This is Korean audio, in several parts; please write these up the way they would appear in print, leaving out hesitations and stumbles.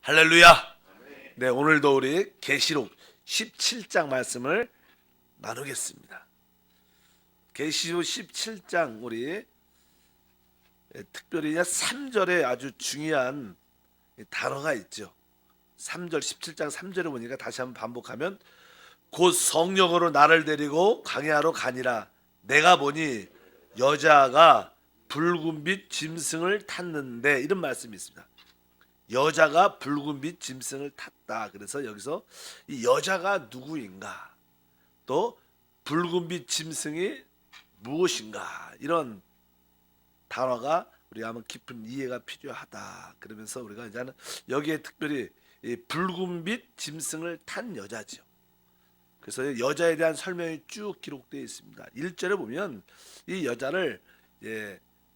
할렐루야. 네, 오늘도 우리 계시록 17장 말씀을 나누겠습니다. 계시록 17장 우리 특별히 3절에 아주 중요한 단어가 있죠. 3절 17장 3절에 보니까 다시 한번 반복하면 곧 성령으로 나를 데리고 광야로 가니라. 내가 보니 여자가 붉은빛 짐승을 탔는데, 이런 말씀이 있습니다. 여자가 붉은빛 짐승을 탔다. 그래서 여기서 이 여자가 누구인가, 또 붉은빛 짐승이 무엇인가, 이런 단어가 우리가 한번 깊은 이해가 필요하다. 그러면서 우리가 이제는 여기에 특별히 이 붉은빛 짐승을 탄 여자죠. 그래서 여자에 대한 설명이 쭉 기록되어 있습니다. 1절에 보면 이 여자를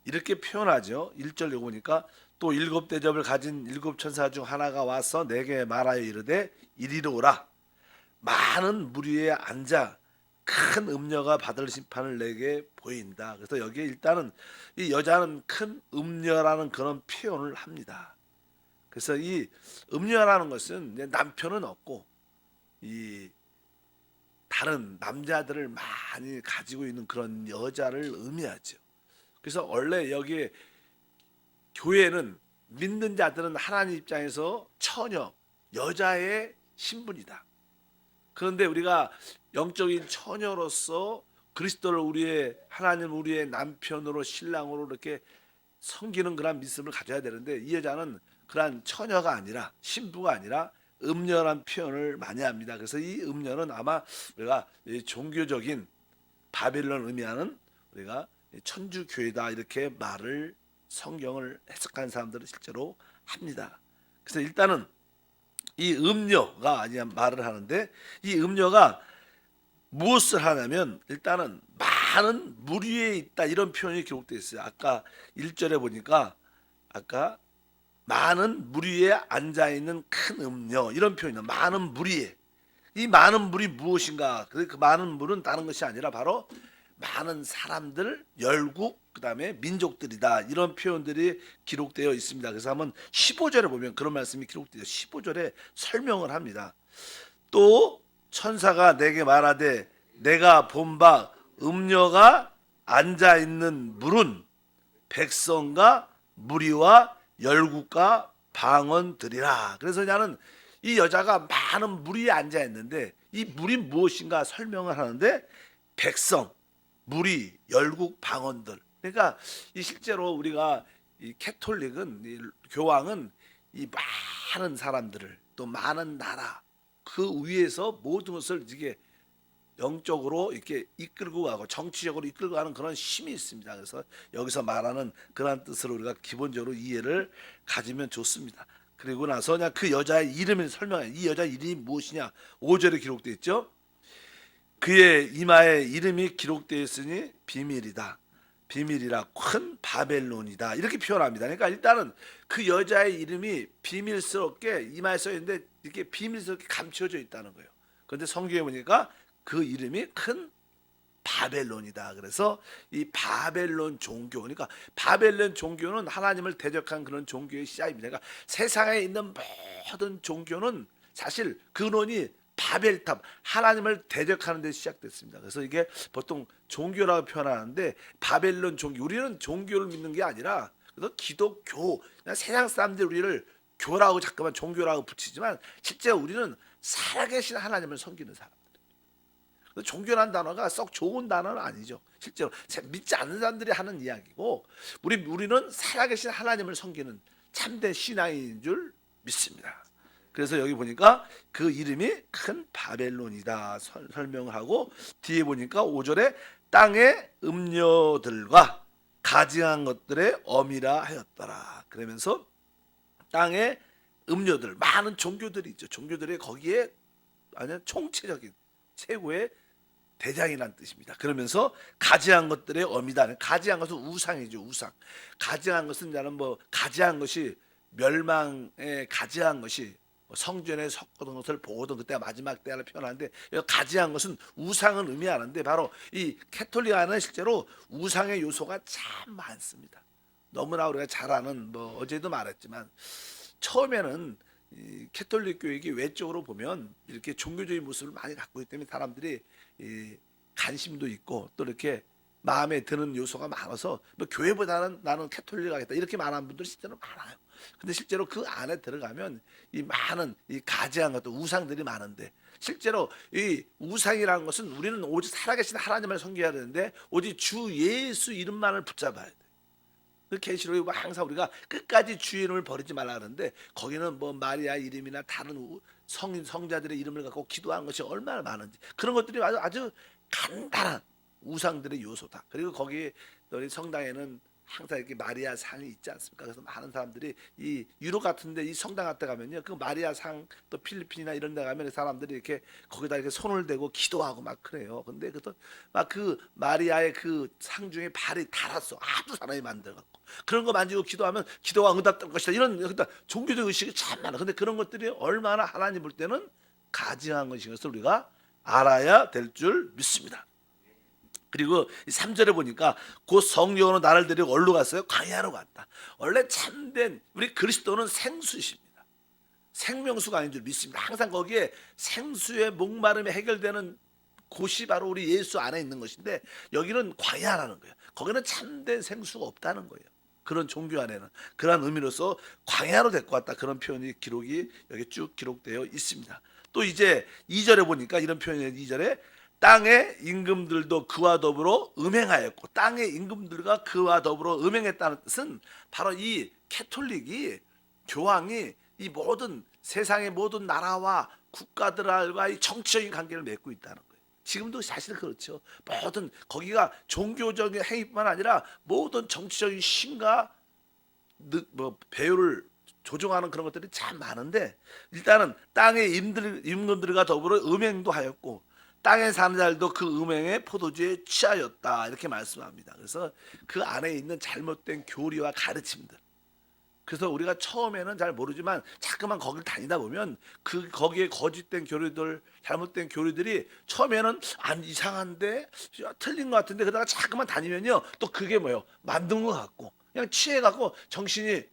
이렇게 표현하죠. 1절에 보니까 또 7 대접을 가진 7 천사 중 하나가 와서 내게 말하여 이르되 이리로 오라. 많은 무리에 앉아 큰 음녀가 받을 심판을 내게 보인다. 그래서 여기에 일단은 이 여자는 큰 음녀라는 그런 표현을 합니다. 그래서 이 음녀라는 것은 남편은 없고 이 다른 남자들을 많이 가지고 있는 그런 여자를 의미하죠. 그래서 원래 여기에 교회는, 믿는 자들은 하나님 입장에서 처녀, 여자의 신분이다. 그런데 우리가 영적인 처녀로서 그리스도를 우리의 하나님, 우리의 남편으로, 신랑으로 이렇게 섬기는 그런 믿음을 가져야 되는데, 이 여자는 그러한 처녀가 아니라, 신부가 아니라 음녀란 표현을 많이 합니다. 그래서 이 음녀는 아마 우리가 종교적인 바벨론 의미하는 우리가 천주교회다, 이렇게 말을 성경을 해석하는 사람들은 실제로 합니다. 그래서 일단은 이 음녀가 아니야 말을 하는데, 이 음녀가 무엇을 하냐면 일단은 많은 무리에 있다, 이런 표현이 기록되어 있어요. 아까 1절에 보니까 아까 많은 무리에 앉아 있는 큰 음녀, 이런 표현이에요. 많은 무리에. 이 많은 무리 무엇인가? 그 많은 물은 다른 것이 아니라 바로 많은 사람들, 열국, 그 다음에 민족들이다, 이런 표현들이 기록되어 있습니다. 그래서 한번 15절에 보면 그런 말씀이 기록되어 15절에 설명을 합니다. 또 천사가 내게 말하되 내가 본 바 음녀가 앉아있는 물은 백성과 무리와 열국과 방언들이라. 그래서 나는 이 여자가 많은 무리에 앉아있는데, 이 무리 무엇인가 설명을 하는데, 백성, 무리, 열국, 방언들. 그러니까 이 실제로 우리가 이 캐톨릭은, 이 교황은 이 많은 사람들을, 또 많은 나라 그 위에서 모든 것을 이게 영적으로 이렇게 이끌고 가고 정치적으로 이끌고 가는 그런 힘이 있습니다. 그래서 여기서 말하는 그런 뜻으로 우리가 기본적으로 이해를 가지면 좋습니다. 그리고 나서 그냥 그 여자의 이름을 설명해요. 이 여자 이름이 무엇이냐? 5절에 기록되어 있죠. 그의 이마에 이름이 기록되어 있으니 비밀이다. 비밀이라 큰 바벨론이다, 이렇게 표현합니다. 그러니까 일단은 그 여자의 이름이 비밀스럽게 이마에 써 있는데 이렇게 비밀스럽게 감춰져 있다는 거예요. 그런데 성경에 보니까 그 이름이 큰 바벨론이다. 그래서 이 바벨론 종교, 그러니까 바벨론 종교는 하나님을 대적한 그런 종교의 시작입니다. 그러니까 세상에 있는 모든 종교는 사실 근원이 바벨탑, 하나님을 대적하는 데 시작됐습니다. 그래서 이게 보통 종교라고 표현하는데, 바벨론 종교, 우리는 종교를 믿는 게 아니라 그래서 기독교, 그냥 세상 사람들이 우리를 교라고 자꾸만 종교라고 붙이지만 실제 우리는 살아계신 하나님을 섬기는 사람. 종교라는 단어가 썩 좋은 단어는 아니죠. 실제로 믿지 않는 사람들이 하는 이야기고, 우리는 살아계신 하나님을 섬기는 참된 신앙인 줄 믿습니다. 그래서 여기 보니까 그 이름이 큰 바벨론이다 설명을 하고, 뒤에 보니까 5절에 땅의 음녀들과 가증한 것들의 어미라 하였더라. 그러면서 땅의 음녀들, 많은 종교들이 있죠. 종교들이 거기에 아니 총체적인 최고의 대장이라는 뜻입니다. 그러면서 가지한 것들의 어미다. 가지한 것은 우상이죠. 우상. 가지한 것은 나는 가지한 것이 멸망에 가지한 것이 성전에 섰던 것을 보던 그때가 마지막 때를 표현하는데, 가지한 것은 우상을 의미하는데, 바로 이 캐톨릭 안에 실제로 우상의 요소가 참 많습니다. 너무나 우리가 잘 아는 어제도 말했지만 처음에는 이 캐톨릭 교육이 외적으로 보면 이렇게 종교적인 모습을 많이 갖고 있기 때문에 사람들이 이 관심도 있고 또 이렇게 마음에 드는 요소가 많아서 뭐 교회보다는 나는 캐톨릭 하겠다 이렇게 말하는 분들이 실제로 많아요. 근데 실제로 그 안에 들어가면 이 많은 이 가지한 것도 우상들이 많은데 실제로 이 우상이라는 것은 우리는 오직 살아계신 하나님을 섬겨야 되는데 오직 주 예수 이름만을 붙잡아야 돼. 그 계시록에 보면 항상 우리가 끝까지 주의 이름을 버리지 말라 하는데 거기는 뭐 마리아 이름이나 다른 성자들의 이름을 갖고 기도하는 것이 얼마나 많은지 그런 것들이 아주 간단한 우상들의 요소다. 그리고 거기 우리 성당에는 항상 이렇게 마리아 상이 있지 않습니까? 그래서 많은 사람들이 이 유럽 같은데 이 성당 같은 데 가면요, 그 마리아 상 또 필리핀이나 이런 데 가면 사람들이 이렇게 거기다 이렇게 손을 대고 기도하고 막 그래요. 근데 그것도 막 그 마리아의 그 상 중에 발이 달았어. 아주 사람이 만들어갖고 그런 거 만지고 기도하면 기도가 응답될 것이다. 이런 그러니까 종교적 의식이 참 많아. 근데 그런 것들이 얼마나 하나님 볼 때는 가증한 것인 것을 우리가 알아야 될 줄 믿습니다. 그리고 3절에 보니까 곧 성령으로 나를 데리고 어디로 갔어요? 광야로 갔다. 원래 참된 우리 그리스도는 생수십니다. 생명수가 아닌 줄 믿습니다. 항상 거기에 생수의 목마름이 해결되는 곳이 바로 우리 예수 안에 있는 것인데 여기는 광야라는 거예요. 거기는 참된 생수가 없다는 거예요. 그런 종교 안에는 그런 의미로서 광야로 데리고 왔다 그런 표현이 기록이 여기 쭉 기록되어 있습니다. 또 이제 2절에 보니까 이런 표현이 2절에 땅의 임금들도 그와 더불어 음행하였고 땅의 임금들과 그와 더불어 음행했다는 뜻은 바로 이 캐톨릭이 교황이 이 모든 세상의 모든 나라와 국가들과의 정치적인 관계를 맺고 있다는 거예요. 지금도 사실 그렇죠. 모든 거기가 종교적인 행위뿐만 아니라 모든 정치적인 신과 뭐 배우를 조종하는 그런 것들이 참 많은데 일단은 땅의 임금들과 더불어 음행도 하였고 땅에 사는 자들도 그 음행의 포도주에 취하였다 이렇게 말씀합니다. 그래서 그 안에 있는 잘못된 교리와 가르침들. 그래서 우리가 처음에는 잘 모르지만 자꾸만 거기를 다니다 보면 그 거기에 거짓된 교리들, 잘못된 교리들이 처음에는 안 이상한데 틀린 것 같은데 그러다가 자꾸만 다니면요 또 그게 뭐예요? 만든 것 같고 그냥 취해갖고 정신이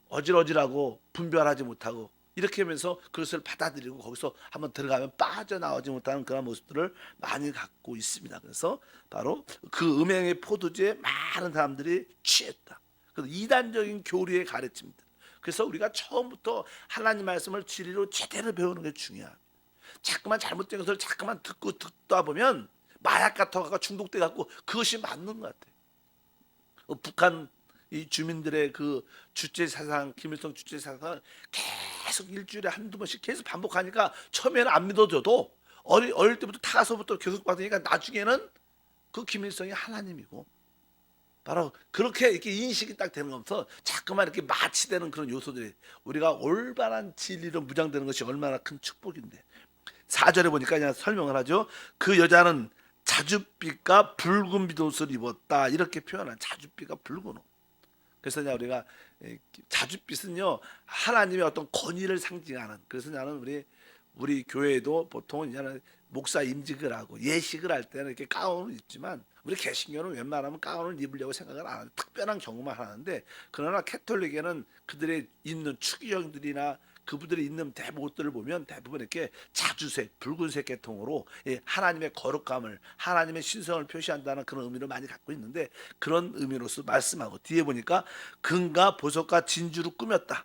어질어질하고 분별하지 못하고 이렇게 하면서 그것을 받아들이고 거기서 한번 들어가면 빠져나오지 못하는 그런 모습들을 많이 갖고 있습니다. 그래서 바로 그 음행의 포도주에 많은 사람들이 취했다. 그래서 이단적인 교리의 가르침들. 그래서 우리가 처음부터 하나님 말씀을 진리로 제대로 배우는 게 중요합니다. 자꾸만 잘못된 것을 자꾸만 듣다 보면 마약 같아가 중독돼 갖고 그것이 맞는 것 같아요. 북한 이 주민들의 그 주체 사상, 김일성 주체 사상을 계속 일주일에 한두 번씩 계속 반복하니까 처음에는 안 믿어져도 어릴 때부터 타서부터 계속 받으니까 나중에는 그 김일성이 하나님이고 바로 그렇게 이렇게 인식이 딱 되는 거면서 자꾸만 이렇게 마취되는 그런 요소들이 우리가 올바른 진리로 무장되는 것이 얼마나 큰 축복인데 4절에 보니까 그냥 설명을 하죠. 그 여자는 자줏빛과 붉은 빛옷을 입었다 이렇게 표현한 자줏빛과 붉은 옷. 그래서 우리가 자줏빛은요 하나님의 어떤 권위를 상징하는. 그래서 나는 우리 교회도 보통은 이제는 목사 임직을 하고 예식을 할 때는 이렇게 가운을 입지만 우리 개신교는 웬만하면 가운을 입으려고 생각을 안 하는 특별한 경우만 하는데 그러나 캐톨릭에는 그들의 입는 추기경들이나 그분들이 있는 옷들을 보면 대부분 이렇게 자주색, 붉은색 계통으로 하나님의 거룩함을 하나님의 신성을 표시한다는 그런 의미를 많이 갖고 있는데 그런 의미로서 말씀하고 뒤에 보니까 금과 보석과 진주로 꾸몄다.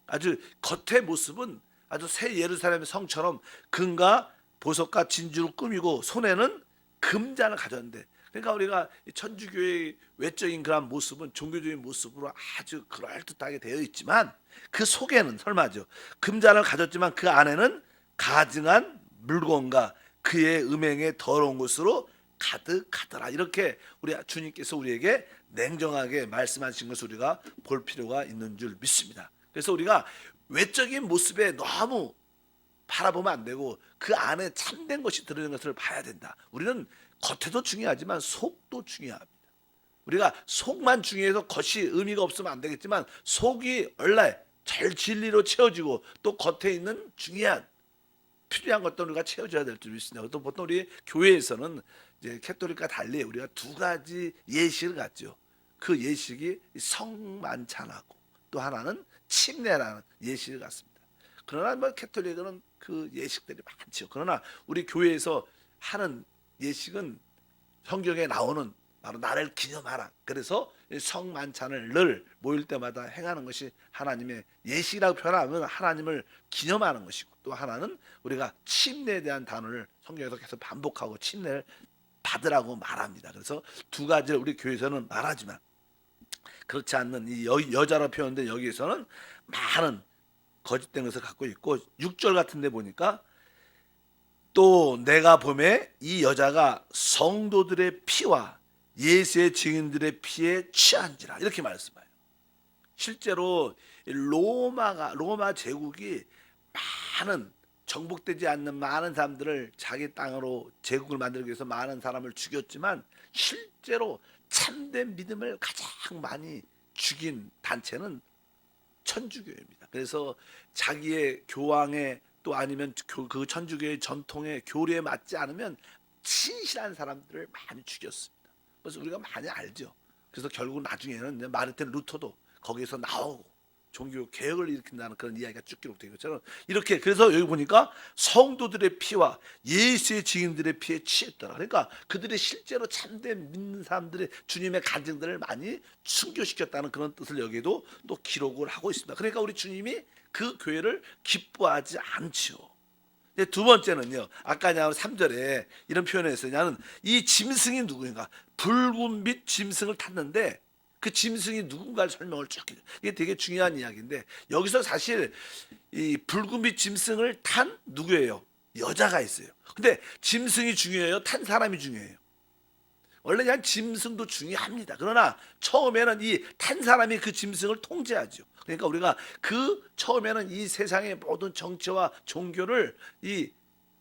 아주 겉의 모습은 아주 새 예루살렘 성처럼 금과 보석과 진주로 꾸미고 손에는 금잔을 가졌는데 그러니까 우리가 천주교의 외적인 그런 모습은 종교적인 모습으로 아주 그럴듯하게 되어 있지만 그 속에는 설마죠. 금잔을 가졌지만 그 안에는 가증한 물건과 그의 음행의 더러운 것으로 가득하더라. 이렇게 우리 주님께서 우리에게 냉정하게 말씀하신 것을 우리가 볼 필요가 있는 줄 믿습니다. 그래서 우리가 외적인 모습에 너무 바라보면 안 되고 그 안에 참된 것이 들어있는 것을 봐야 된다. 우리는 겉에도 중요하지만 속도 중요합니다. 우리가 속만 중요해서 겉이 의미가 없으면 안 되겠지만 속이 원래 잘 진리로 채워지고 또 겉에 있는 중요한 필요한 것도 우리가 채워줘야 될 줄 믿습니다. 또 보통 우리 교회에서는 이제 캐톨릭과 달리 우리가 두 가지 예식을 갖죠. 그 예식이 성만찬하고 또 하나는 침례라는 예식을 갖습니다. 그러나 뭐 캐톨릭은 그 예식들이 많죠. 그러나 우리 교회에서 하는 예식은 성경에 나오는 바로 나를 기념하라. 그래서 성만찬을 늘 모일 때마다 행하는 것이 하나님의 예식이라고 표현하면 하나님을 기념하는 것이고, 또 하나는 우리가 침례에 대한 단어를 성경에서 계속 반복하고 침례를 받으라고 말합니다. 그래서 두 가지를 우리 교회에서는 말하지만 그렇지 않는 이 여자로 표현된 여기에서는 많은 거짓된 것을 갖고 있고, 6절 같은 데 보니까 또 내가 보매 이 여자가 성도들의 피와 예수의 증인들의 피에 취한지라, 이렇게 말씀해요. 실제로 로마 제국이 많은 정복되지 않는 많은 사람들을 자기 땅으로 제국을 만들기 위해서 많은 사람을 죽였지만, 실제로 참된 믿음을 가장 많이 죽인 단체는 천주교입니다. 그래서 자기의 교황의 또 아니면 그 천주교의 전통의 교리에 맞지 않으면 신실한 사람들을 많이 죽였습니다. 그래서 우리가 많이 알죠. 그래서 결국 나중에는 마르틴 루터도 거기에서 나오고 종교 개혁을 일으킨다는 그런 이야기가 쭉 기록되어 있죠. 이렇게 그래서 여기 보니까 성도들의 피와 예수의 증인들의 피에 취했더라. 그러니까 그들이 실제로 참된 믿는 사람들의 주님의 간증들을 많이 순교시켰다는 그런 뜻을 여기에도 또 기록을 하고 있습니다. 그러니까 우리 주님이 그 교회를 기뻐하지 않죠. 두 번째는요, 아까 3절에 이런 표현을 했어요. 나는 이 짐승이 누구인가, 붉은 빛 짐승을 탔는데 그 짐승이 누군가를 설명을 쭉 해요. 이게 되게 중요한 이야기인데, 여기서 사실 이 붉은 빛 짐승을 탄 누구예요? 여자가 있어요. 근데 짐승이 중요해요? 탄 사람이 중요해요? 원래 그냥 짐승도 중요합니다. 그러나 처음에는 이 탄 사람이 그 짐승을 통제하죠. 그러니까 우리가 그 처음에는 이 세상의 모든 정치와 종교를 이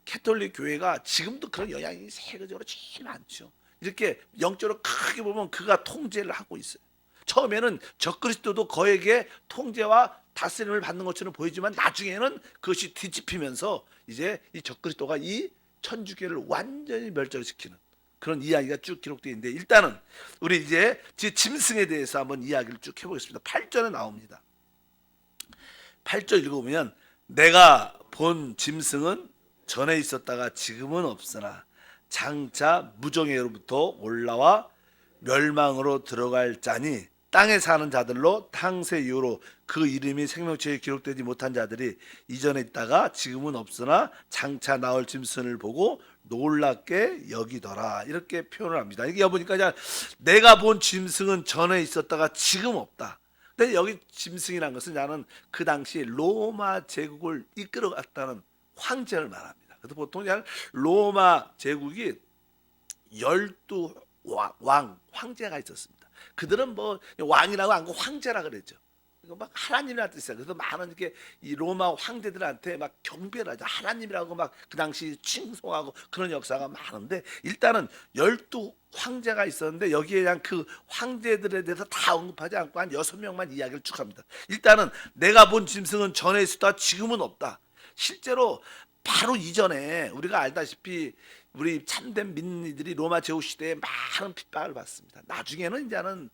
캐톨릭 교회가 지금도 그런 영향이 세계적으로 제일 많죠. 이렇게 영적으로 크게 보면 그가 통제를 하고 있어요. 처음에는 적그리스도도 거에게 통제와 다스림을 받는 것처럼 보이지만 나중에는 그것이 뒤집히면서 이제 이 적그리스도가 이 천주교를 완전히 멸절시키는 그런 이야기가 쭉 기록되어 있는데, 일단은 우리 이제 짐승에 대해서 한번 이야기를 쭉 해보겠습니다. 8절에 나옵니다. 8절 읽어보면 내가 본 짐승은 전에 있었다가 지금은 없으나 장차 무정예로부터 올라와 멸망으로 들어갈 자니 땅에 사는 자들로 탕세 이후로 그 이름이 생명책에 기록되지 못한 자들이 이전에 있다가 지금은 없으나 장차 나올 짐승을 보고 놀랍게 여기더라, 이렇게 표현을 합니다. 이게 보니까 내가 본 짐승은 전에 있었다가 지금 없다. 근데 여기 짐승이라는 것은 나는 그 당시 로마 제국을 이끌어갔다는 황제를 말합니다. 그래서 보통 로마 제국이 12왕 황제가 있었습니다. 그들은 뭐 왕이라고 안 하고 황제라 그랬죠. 이거 막 하나님이라는 뜻이야. 그래서 많은 이렇게 이 로마 황제들한테 막 경배를 하죠. 하나님이라고 막 그 당시 칭송하고 그런 역사가 많은데, 일단은 12황제가 있었는데 여기에 대한 그 황제들에 대해서 다 언급하지 않고 한 6명만 이야기를 쭉 합니다. 일단은 내가 본 짐승은 전에 있었다 지금은 없다. 실제로 바로 이전에 우리가 알다시피 우리 참된 믿는 이들이 로마 제국 시대에 많은 핍박을 받습니다. 나중에는 이제는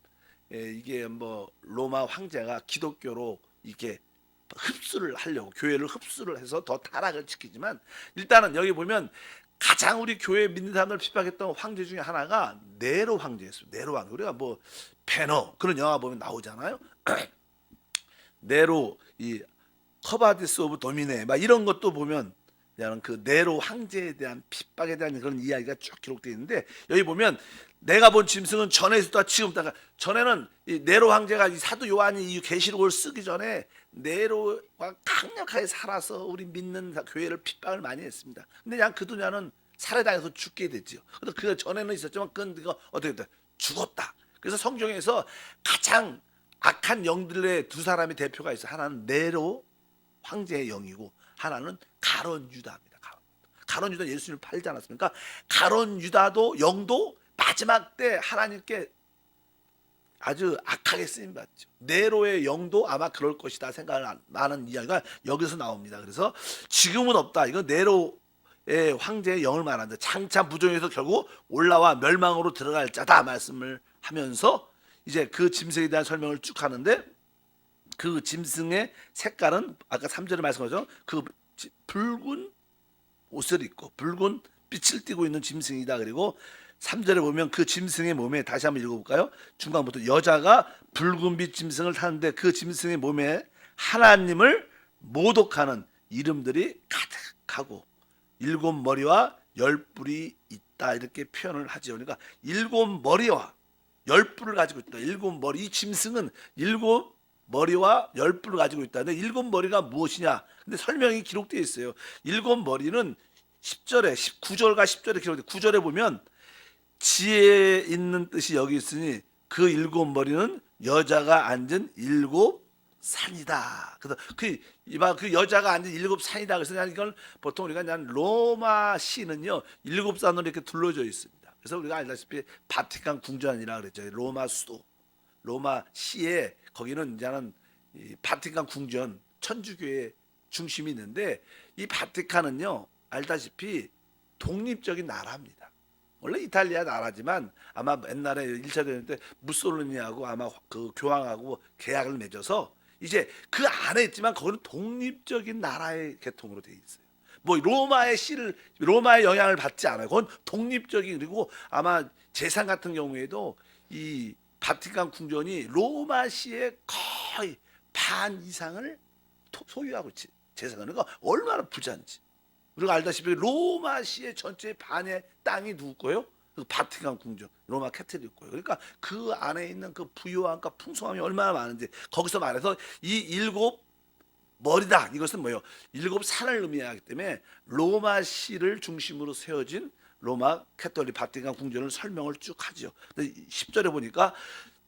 이게 뭐 로마 황제가 기독교로 이게 흡수를 하려고 교회를 흡수를 해서 더 타락을 시키지만, 일단은 여기 보면 가장 우리 교회 믿는 사람들 핍박했던 황제 중에 하나가 네로 황제였어요. 네로 황제. 우리가 뭐 배너 그런 영화 보면 나오잖아요. 네로 이 커바디스 오브 도미네 막 이런 것도 보면 그 네로 황제에 대한 핍박에 대한 그런 이야기가 쭉 기록되어 있는데, 여기 보면 내가 본 짐승은 전에 있었다 지금 있다. 전에는 이 네로 황제가 이 사도 요한이 이 계시록을 쓰기 전에 네로가 강력하게 살아서 우리 믿는 교회를 핍박을 많이 했습니다. 근데 그냥 그 두냐는 살해당해서 죽게 됐죠. 그래서 그 전에는 있었지만 그건 어떻게 됐다? 죽었다. 그래서 성경에서 가장 악한 영들의 두 사람의 대표가 있어요. 하나는 네로 황제의 영이고 하나는 가론 유다입니다. 가론 유다 예수님을 팔지 않았습니까? 가론 유다도 영도 마지막 때 하나님께 아주 악하게 쓰임 받죠. 네로의 영도 아마 그럴 것이다 생각을 많은 이야기가 여기서 나옵니다. 그래서 지금은 없다. 이건 네로의 황제의 영을 말합니다. 장차 무정에서 결국 올라와 멸망으로 들어갈 자다 말씀을 하면서 이제 그 짐승에 대한 설명을 쭉 하는데, 그 짐승의 색깔은 아까 3절에 말씀하죠. 그 붉은 옷을 입고 붉은 빛을 띠고 있는 짐승이다. 그리고 3절에 보면 그 짐승의 몸에, 다시 한번 읽어볼까요? 중간부터, 여자가 붉은빛 짐승을 타는데 그 짐승의 몸에 하나님을 모독하는 이름들이 가득하고 7머리와 10뿔이 있다, 이렇게 표현을 하죠. 그러니까 7머리와 10뿔을 가지고 있다. 7머리, 이 짐승은 7머리와 10뿔을 가지고 있다는데 7머리가 무엇이냐? 근데 설명이 기록되어 있어요. 7머리는 10절에 9절과 10절에 기록돼. 9절에 보면 지혜에 있는 뜻이 여기 있으니 그 7머리는 여자가 앉은 7산이다. 그래서 그 여자가 앉은 7산이다. 그래서 이걸 보통 우리가 그냥 로마 시는요 7산으로 이렇게 둘러져 있습니다. 그래서 우리가 알다시피 바티칸 궁전이라 그랬죠. 로마 수도, 로마 시에 거기는 이제는 이 바티칸 궁전, 천주교의 중심이 있는데 이 바티칸은요 알다시피 독립적인 나라입니다. 원래 이탈리아 나라지만 아마 옛날에 1차 대전 때 무솔리니하고 아마 그 교황하고 계약을 맺어서 이제 그 안에 있지만 거기는 독립적인 나라의 계통으로 돼 있어요. 뭐 로마의 영향을 받지 않아요. 그건 독립적인, 그리고 아마 재산 같은 경우에도 이 바티칸 궁전이 로마시의 거의 반 이상을 소유하고 있지, 재산을. 그러니까 얼마나 부자인지. 우리가 알다시피 로마시의 전체 반의 땅이 누구 거예요? 그 바티칸 궁전, 로마 캐톨릭 거예요. 그러니까 그 안에 있는 그 부유함과 풍성함이 얼마나 많은지, 거기서 말해서 이 7머리다, 이것은 뭐예요? 7산을 의미하기 때문에 로마시를 중심으로 세워진 로마 캐톨릭 바티칸 궁전을 설명을 쭉 하죠. 10절에 보니까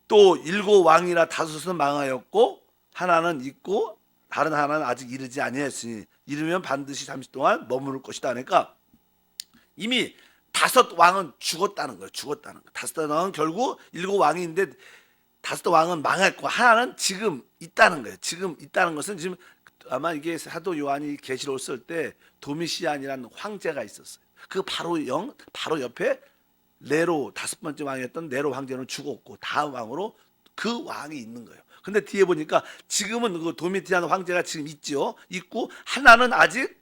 또 7왕이나 5은 망하였고 하나는 있고 다른 하나는 아직 이르지 아니하였으니 이르면 반드시 잠시 동안 머무를 것이다. 그러니까 이미 5왕은 죽었다는 거예요. 죽었다는 거. 5왕은 결국 7왕이 있는데 5왕은 망했고 하나는 지금 있다는 거예요. 지금 있다는 것은 지금 아마 이게 사도 요한이 계시록을 쓸 때 도미시안이라는 황제가 있었어요. 그 바로 옆에 네로, 5번째 왕이었던 네로 황제는 죽었고 다음 왕으로 그 왕이 있는 거예요. 근데 뒤에 보니까 지금은 그 도미티안 황제가 지금 있고 하나는 아직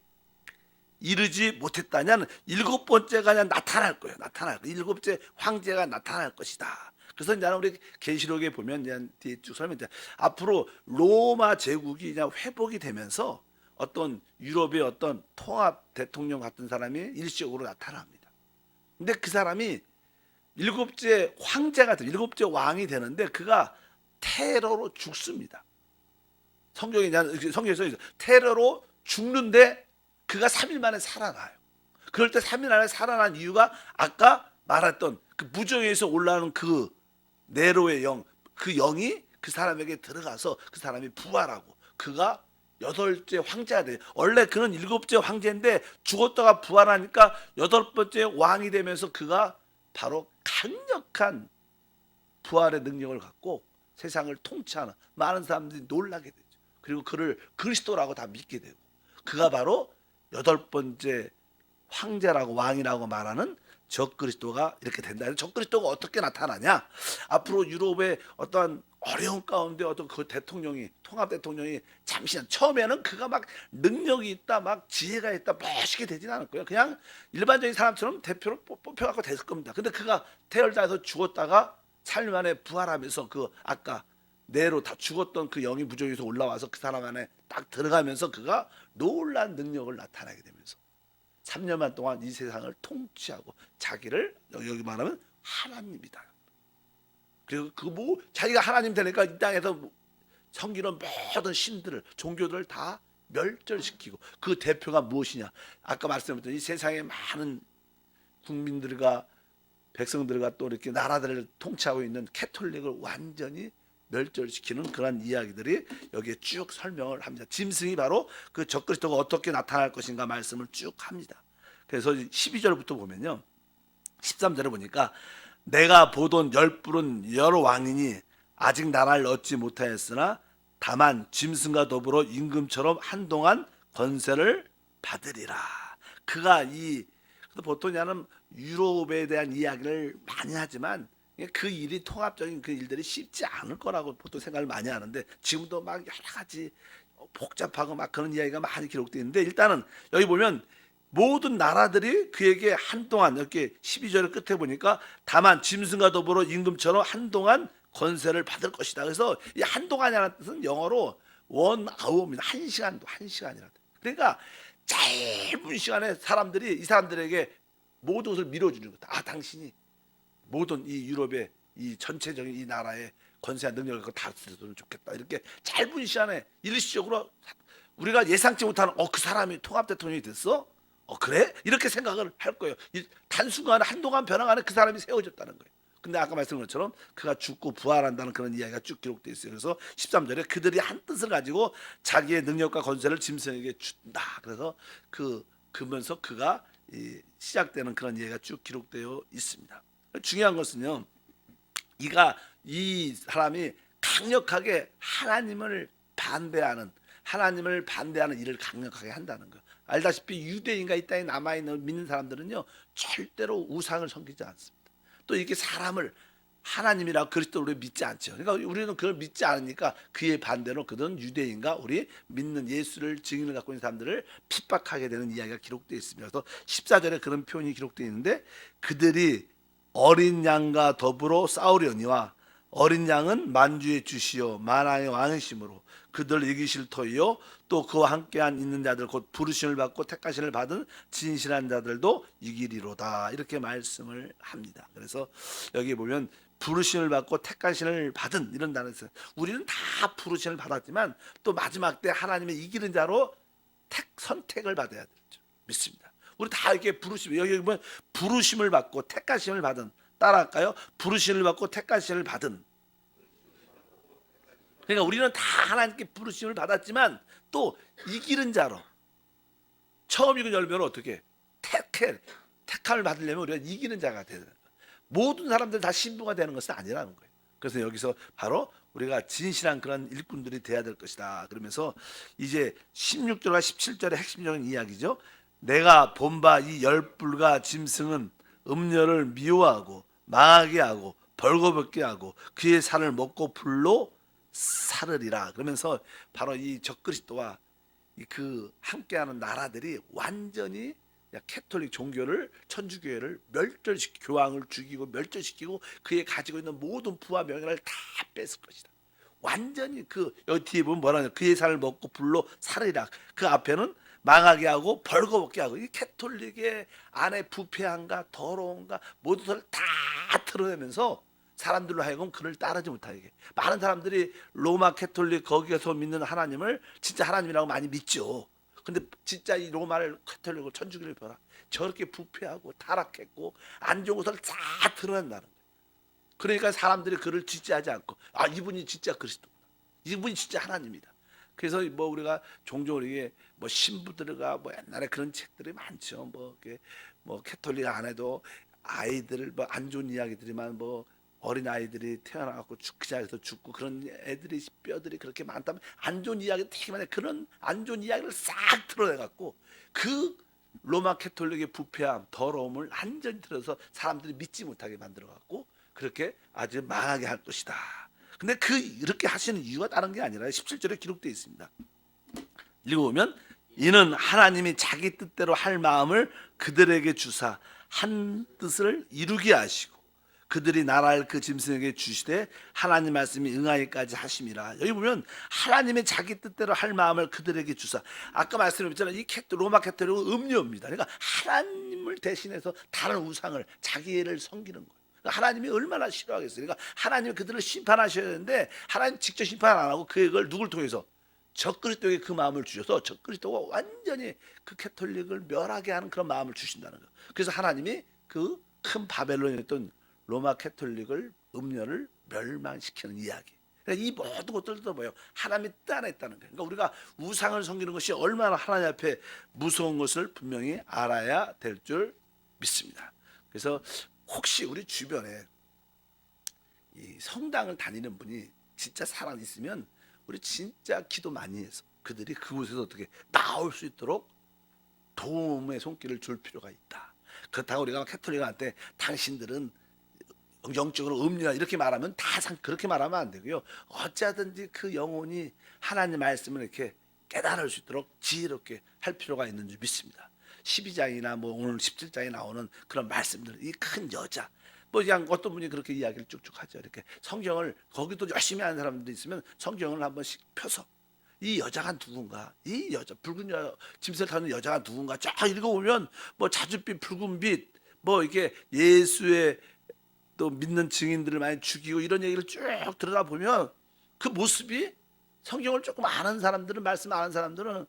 이르지 못했다냐는 7번째가 그냥 나타날 거예요. 나타날 거예요. 7째 황제가 나타날 것이다. 그래서 이제 우리 계시록에 보면 이제 뒤에 쭉 설명, 앞으로 로마 제국이 그냥 회복이 되면서 어떤 유럽의 어떤 통합 대통령 같은 사람이 일시적으로 나타납니다. 근데 그 사람이 7째 황제가 돼, 7째 왕이 되는데 그가 테러로 죽습니다. 성경에서 테러로 죽는데 그가 3일 만에 살아나요. 그럴 때 3일 만에 살아난 이유가 아까 말했던 그 무정에서 올라오는 그 네로의 영, 그 영이 그 사람에게 들어가서 그 사람이 부활하고 그가 8째 황제가 돼요. 원래 그는 7째 황제인데 죽었다가 부활하니까 8번째 왕이 되면서 그가 바로 강력한 부활의 능력을 갖고 세상을 통치하는, 많은 사람들이 놀라게 되죠. 그리고 그를 그리스도라고 다 믿게 되고 그가 바로 8번째 황제라고, 왕이라고 말하는 적그리스도가 이렇게 된다. 적그리스도가 어떻게 나타나냐? 앞으로 유럽의 어떠한 어려운 가운데 어떤 그 대통령이, 통합 대통령이 잠시 처음에는 그가 막 능력이 있다, 막 지혜가 있다, 멋있게 되진 않을 거예요. 그냥 일반적인 사람처럼 대표로 뽑혀갖고 됐을 겁니다. 근데 그가 태열당해서 죽었다가 3일 만에 부활하면서 그 아까 내로 다 죽었던 그 영이 무정에서 올라와서 그 사람 안에 딱 들어가면서 그가 놀란 능력을 나타나게 되면서 3년만 동안 이 세상을 통치하고 자기를 여기 말하면 하나님이다. 그리고 그 자기가 하나님 되니까 이 땅에서 섬기는 모든 신들을, 종교들을 다 멸절시키고, 그 대표가 무엇이냐? 아까 말씀드렸던 이 세상의 많은 국민들과 백성들과 또 이렇게 나라들을 통치하고 있는 캐톨릭을 완전히 멸절시키는 그런 이야기들이 여기에 쭉 설명을 합니다. 짐승이 바로 그 적그리스도가 어떻게 나타날 것인가 말씀을 쭉 합니다. 그래서 12절부터 보면요, 13절에 보니까 내가 보던 10뿔은 여러 왕이니 아직 나라를 얻지 못하였으나 다만 짐승과 더불어 임금처럼 한동안 권세를 받으리라. 그가 보통 나는 유럽에 대한 이야기를 많이 하지만 그 일이 통합적인 그 일들이 쉽지 않을 거라고 보통 생각을 많이 하는데 지금도 막 여러 가지 복잡하고 막 그런 이야기가 많이 기록되어 있는데 일단은 여기 보면 모든 나라들이 그에게 한동안 이렇게 12절의 끝에 보니까 다만 짐승과 더불어 임금처럼 한동안 권세를 받을 것이다. 그래서 이 한동안이라는 뜻은 영어로 원 아워입니다. 한 시간도 한 시간이라. 그러니까 짧은 시간에 사람들이 이 사람들에게 모든 것을 밀어주는 거다. 아 당신이 모든 이 유럽의 이 전체적인 이 나라의 권세와 능력을 다스렸으면 좋겠다. 이렇게 짧은 시간에 일시적으로 우리가 예상치 못하는 그 사람이 통합 대통령이 됐어? 그래? 이렇게 생각을 할 거예요. 단순간 한동안 변화 안에 그 사람이 세워졌다는 거예요. 근데 아까 말씀드린 것처럼 그가 죽고 부활한다는 그런 이야기가 쭉 기록되어 있어요. 그래서 13절에 그들이 한 뜻을 가지고 자기의 능력과 권세를 짐승에게 준다. 그래서 그러면서 그가 시작되는 그런 이야기가 쭉 기록되어 있습니다. 중요한 것은요. 이 사람이 강력하게 하나님을 반대하는 일을 강력하게 한다는 거예요. 알다시피 유대인과 이 땅에 남아있는 믿는 사람들은요 절대로 우상을 섬기지 않습니다. 또 이렇게 사람을 하나님이라고 그리스도를 믿지 않죠. 그러니까 우리는 그걸 믿지 않으니까 그의 반대로 그들은 유대인과 우리 믿는 예수를 증인을 갖고 있는 사람들을 핍박하게 되는 이야기가 기록되어 있습니다. 그래서 14절에 그런 표현이 기록되어 있는데 그들이 어린 양과 더불어 싸우려니와 어린 양은 만주의 주시요 만왕의 왕이심으로 그들 이기실 터이요 또 그와 함께한 있는 자들 곧 부르심을 받고 택하심을 받은 진실한 자들도 이기리로다 이렇게 말씀을 합니다. 그래서 여기 보면 부르심을 받고 택하심을 받은 이런 단어가 있어요. 우리는 다 부르심을 받았지만 또 마지막 때 하나님의 이기는 자로 선택을 받아야 되죠. 믿습니다. 우리 다 이렇게 여기 보면 부르심을 받고 택하심을 받은 따라할까요? 부르심을 받고 택하심을 받은. 그러니까 우리는 다 하나님께 부르심을 받았지만 또 이기는 자로 처음 익은 열매는 어떻게 택함을 받으려면 우리가 이기는 자가 되는 거예요. 모든 사람들 다 신부가 되는 것은 아니라는 거예요. 그래서 여기서 바로 우리가 진실한 그런 일꾼들이 돼야 될 것이다. 그러면서 이제 16절과 17절의 핵심적인 이야기죠. 내가 본 바 이 열불과 짐승은 음녀를 미워하고 망하게 하고 벌거벗게 하고 그의 살을 먹고 불로 사르리라. 그러면서 바로 이 적그리스도와 그 함께하는 나라들이 완전히 캐톨릭 종교를 천주교회를 멸절시키고 교황을 죽이고 멸절시키고 그의 가지고 있는 모든 부와 명예를 다 뺏을 것이다. 완전히 여기 뒤에 보면 뭐라냐 그의 살을 먹고 불로 사르리라. 그 앞에는 망하게 하고 벌거벗게 하고 이 캐톨릭의 안에 부패한가 더러운가 모든 것을 다 드러내면서 사람들로 하여금 그를 따르지 못하게. 많은 사람들이 로마 캐톨릭 거기에서 믿는 하나님을 진짜 하나님이라고 많이 믿죠. 근데 진짜 이 로마를 캐톨릭을 천주교를 봐라. 저렇게 부패하고 타락했고 안 좋은 것을 다 드러낸다는 거예요. 그러니까 사람들이 그를 지지하지 않고 이분이 진짜 그리스도구나. 이분이 진짜 하나님이다. 그래서 뭐 우리가 종종 우리게 뭐 신부들과 뭐 옛날에 그런 책들이 많죠. 뭐 캐톨릭 안에도 아이들 뭐 안 좋은 이야기들이만 뭐 어린 아이들이 태어나갖고 그 자리에서 죽고 그런 애들이 뼈들이 그렇게 많다면 안 좋은 이야기 되게 많아요. 그런 안 좋은 이야기를 싹 드러내갖고 그 로마 캐톨릭의 부패함, 더러움을 완전히 들어서 사람들이 믿지 못하게 만들어갖고 그렇게 아주 망하게 할 것이다. 근데 이렇게 하시는 이유가 다른 게 아니라 17절에 기록되어 있습니다. 읽어보면 이는 하나님이 자기 뜻대로 할 마음을 그들에게 주사 한 뜻을 이루게 하시고 그들이 나라를 그 짐승에게 주시되 하나님 말씀이 응하기까지 하심이라. 여기 보면 하나님의 자기 뜻대로 할 마음을 그들에게 주사. 아까 말씀드렸잖아요. 이 로마 캐톨릭은 음료입니다. 그러니까 하나님을 대신해서 다른 우상을 자기를 섬기는 거예요. 하나님이 얼마나 싫어하겠어요. 그러니까 하나님이 그들을 심판하셔야 되는데 하나님 직접 심판 안 하고 그걸 누굴 통해서 적그리스도에게 그 마음을 주셔서 적그리스도가 완전히 그 캐톨릭을 멸하게 하는 그런 마음을 주신다는 거예요. 그래서 하나님이 그 큰 바벨론이었던 로마 캐톨릭을 음녀를 멸망시키는 이야기. 그러니까 이 모든 것들도 뭐예요? 하나님의 뜻 안에 있다는 거예요. 그러니까 우리가 우상을 섬기는 것이 얼마나 하나님 앞에 무서운 것을 분명히 알아야 될 줄 믿습니다. 그래서 혹시 우리 주변에 이 성당을 다니는 분이 진짜 살아 있으면 우리 진짜 기도 많이 해서 그들이 그곳에서 어떻게 나올 수 있도록 도움의 손길을 줄 필요가 있다. 그렇다고 우리가 캐톨릭한테 당신들은 영적으로 음료나 이렇게 말하면 그렇게 말하면 안 되고요. 어찌하든지 그 영혼이 하나님 말씀을 이렇게 깨달을 수 있도록 지혜롭게 할 필요가 있는 줄 믿습니다. 12장이나 뭐 오늘 17장에 나오는 그런 말씀들, 이 큰 여자, 뭐 그냥 어떤 분이 그렇게 이야기를 쭉쭉 하죠. 이렇게 성경을 거기도 열심히 하는 사람들이 있으면 성경을 한 번씩 펴서 이 여자가 누군가, 이 여자 붉은 짐승을 타는 여자가 누군가 쫙 읽어보면 뭐 자줏빛 붉은빛, 뭐 이게 예수의 또 믿는 증인들을 많이 죽이고 이런 얘기를 쭉 들여다보면 그 모습이 성경을 조금 아는 사람들은, 말씀 아는 사람들은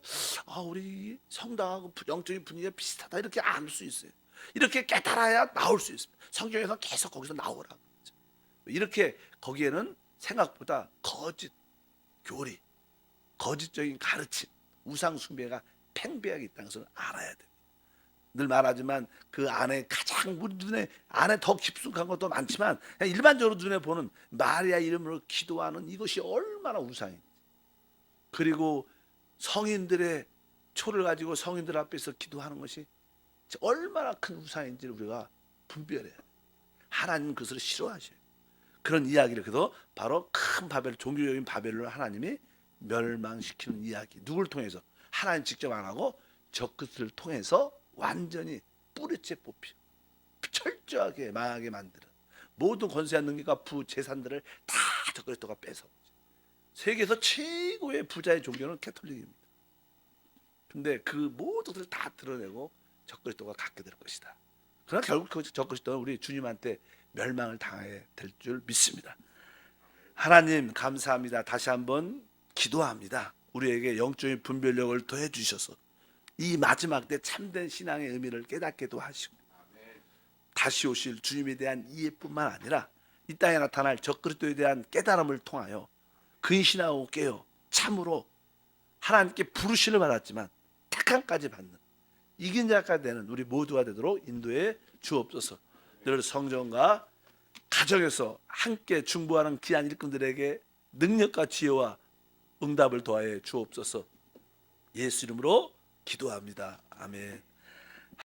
우리 성당하고 영적인 분위기가 비슷하다 이렇게 알 수 있어요. 이렇게 깨달아야 나올 수 있습니다. 성경에서 계속 거기서 나오라고. 이렇게 거기에는 생각보다 거짓 교리, 거짓적인 가르침, 우상 숭배가 팽배하게 있다는 것을 알아야 돼요. 늘 말하지만 그 안에 가장 우리 눈에 안에 더 깊숙한 것도 많지만 그냥 일반적으로 눈에 보는 마리아 이름으로 기도하는 이것이 얼마나 우상인지, 그리고 성인들의 초를 가지고 성인들 앞에서 기도하는 것이 얼마나 큰 우상인지를 우리가 분별해야 돼요. 하나님 그것을 싫어하셔요. 그런 이야기를, 그래서 바로 큰 바벨, 종교적인 바벨론을 하나님이 멸망시키는 이야기. 누굴 통해서? 하나님 직접 안 하고 적그리스도를 통해서 완전히 뿌리째 뽑혀 철저하게 망하게 만드는 모든 권세한 능력과 부재산들을 다 적그리스도가 뺏어. 세계에서 최고의 부자의 종교는 캐톨릭입니다. 근데 그 모든 것을 다 드러내고 적그리스도가 갖게 될 것이다. 그러나 결국 그 적그리스도는 우리 주님한테 멸망을 당하게 될 줄 믿습니다. 하나님 감사합니다. 다시 한번 기도합니다. 우리에게 영적인 분별력을 더해 주셔서 이 마지막 때 참된 신앙의 의미를 깨닫게도 하시고, 다시 오실 주님에 대한 이해뿐만 아니라 이 땅에 나타날 적그리스도에 대한 깨달음을 통하여 근신하고 깨어 참으로 하나님께 부르심을 받았지만 택함까지 받는 이긴 자까지 되는 우리 모두가 되도록 인도해 주옵소서. 늘 성전과 가정에서 함께 중보하는 귀한 일꾼들에게 능력과 지혜와 응답을 더하여 주옵소서. 예수 이름으로 기도합니다. 아멘.